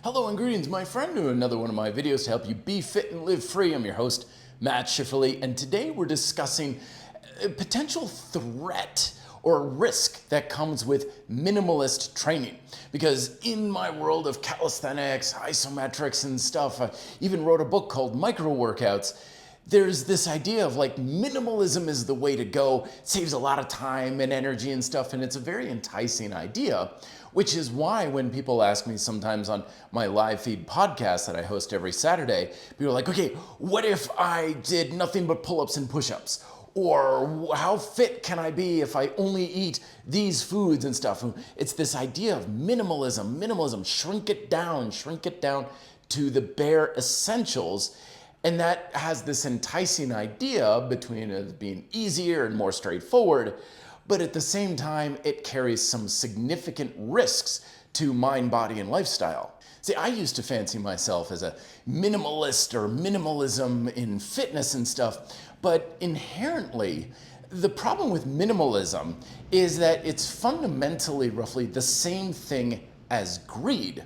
Hello and greetings, my friend, to another one of my videos to help you be fit and live free. I'm your host, Matt Schifferly, and today we're discussing a potential threat or risk that comes with minimalist training. Because in my world of calisthenics, isometrics and stuff, I even wrote a book called Micro Workouts. There's this idea of like minimalism is the way to go. It saves a lot of time and energy and stuff, and it's a very enticing idea, which is why when people ask me sometimes on my live feed podcast that I host every Saturday, people are like, okay, what if I did nothing but pull-ups and push-ups? Or how fit can I be if I only eat these foods and stuff? And it's this idea of minimalism, shrink it down to the bare essentials. And that has this enticing idea between it being easier and more straightforward, but at the same time, it carries some significant risks to mind, body, and lifestyle. See, I used to fancy myself as a minimalist or minimalism in fitness and stuff, but inherently, the problem with minimalism is that it's fundamentally roughly the same thing as greed.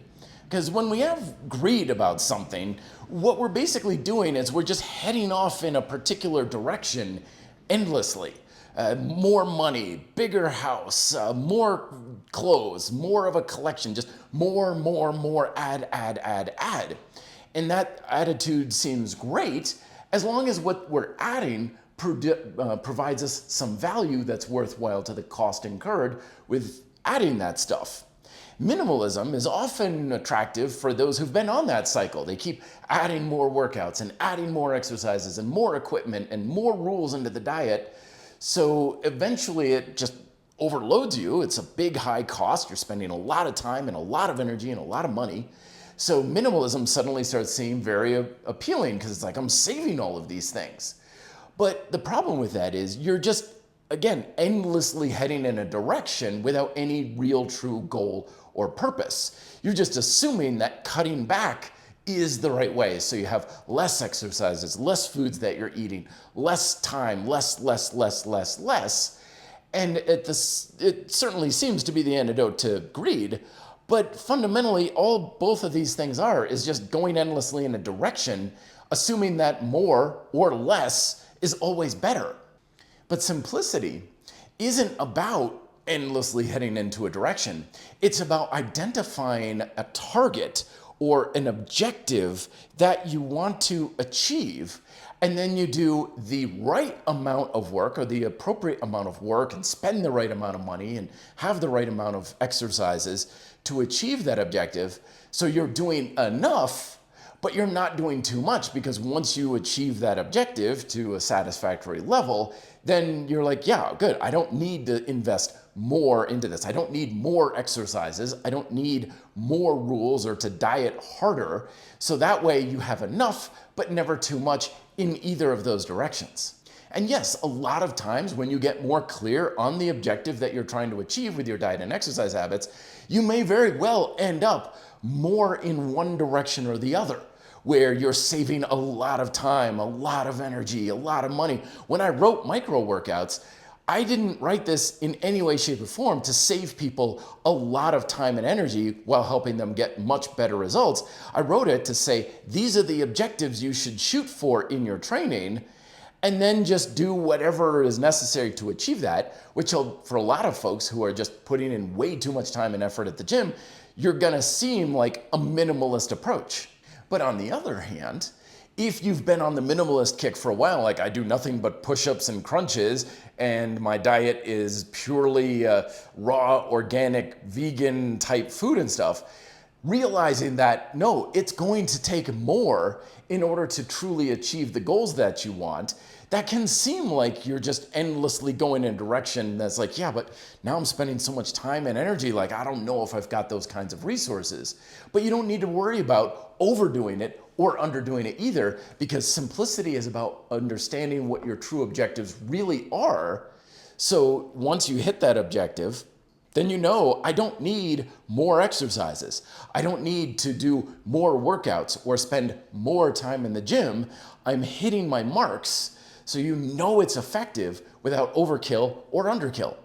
Because when we have greed about something, what we're basically doing is we're just heading off in a particular direction endlessly. More money, bigger house, more clothes, more of a collection, just more, add. And that attitude seems great as long as what we're adding provides us some value that's worthwhile to the cost incurred with adding that stuff. Minimalism is often attractive for those who've been on that cycle. They keep adding more workouts and adding more exercises and more equipment and more rules into the diet. So eventually it just overloads you. It's a big high cost. You're spending a lot of time and a lot of energy and a lot of money. So minimalism suddenly starts seeming very appealing because it's like, I'm saving all of these things. But the problem with that is you're just, again, endlessly heading in a direction without any real true goal or purpose. You're just assuming that cutting back is the right way. So you have less exercises, less foods that you're eating, less time, less. And it certainly seems to be the antidote to greed. But fundamentally, all both of these things is just going endlessly in a direction, assuming that more or less is always better. But simplicity isn't about endlessly heading into a direction. It's about identifying a target or an objective that you want to achieve, and then you do the right amount of work or the appropriate amount of work and spend the right amount of money and have the right amount of exercises to achieve that objective. So you're doing enough, but you're not doing too much, because once you achieve that objective to a satisfactory level, then you're like, yeah, good. I don't need to invest more into this. I don't need more exercises. I don't need more rules or to diet harder. So that way you have enough, but never too much in either of those directions. And yes, a lot of times when you get more clear on the objective that you're trying to achieve with your diet and exercise habits, you may very well end up more in one direction or the other, where you're saving a lot of time, a lot of energy, a lot of money. When I wrote Micro Workouts, I didn't write this in any way, shape, or form to save people a lot of time and energy while helping them get much better results. I wrote it to say, these are the objectives you should shoot for in your training, and then just do whatever is necessary to achieve that, which for a lot of folks who are just putting in way too much time and effort at the gym, you're gonna seem like a minimalist approach. But on the other hand, if you've been on the minimalist kick for a while, like I do nothing but push-ups and crunches, and my diet is purely raw, organic, vegan type food and stuff, realizing that, no, it's going to take more in order to truly achieve the goals that you want, that can seem like you're just endlessly going in a direction that's like, yeah, but now I'm spending so much time and energy, like I don't know if I've got those kinds of resources. But you don't need to worry about overdoing it or underdoing it either, because simplicity is about understanding what your true objectives really are. So once you hit that objective, then you know, I don't need more exercises. I don't need to do more workouts or spend more time in the gym. I'm hitting my marks, so you know it's effective without overkill or underkill.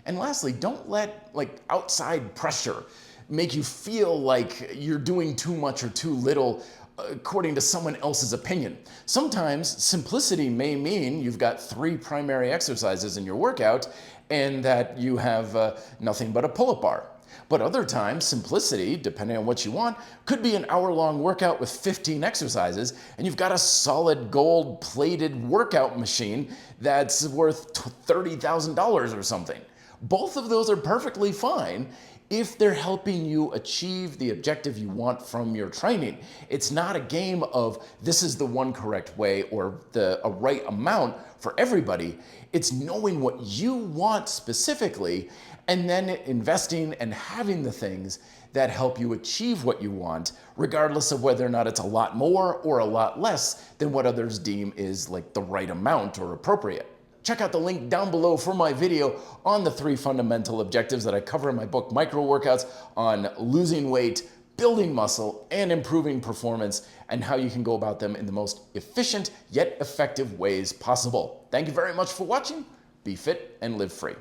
And lastly, don't let outside pressure make you feel like you're doing too much or too little according to someone else's opinion. Sometimes simplicity may mean you've got 3 primary exercises in your workout and that you have nothing but a pull-up bar. But other times, simplicity, depending on what you want, could be an hour-long workout with 15 exercises, and you've got a solid gold-plated workout machine that's worth $30,000 or something. Both of those are perfectly fine if they're helping you achieve the objective you want from your training. It's not a game of this is the one correct way or a right amount for everybody. It's knowing what you want specifically and then investing and having the things that help you achieve what you want, regardless of whether or not it's a lot more or a lot less than what others deem is like the right amount or appropriate. Check out the link down below for my video on the 3 fundamental objectives that I cover in my book, Micro Workouts, on losing weight, building muscle, and improving performance, and how you can go about them in the most efficient yet effective ways possible. Thank you very much for watching. Be fit and live free.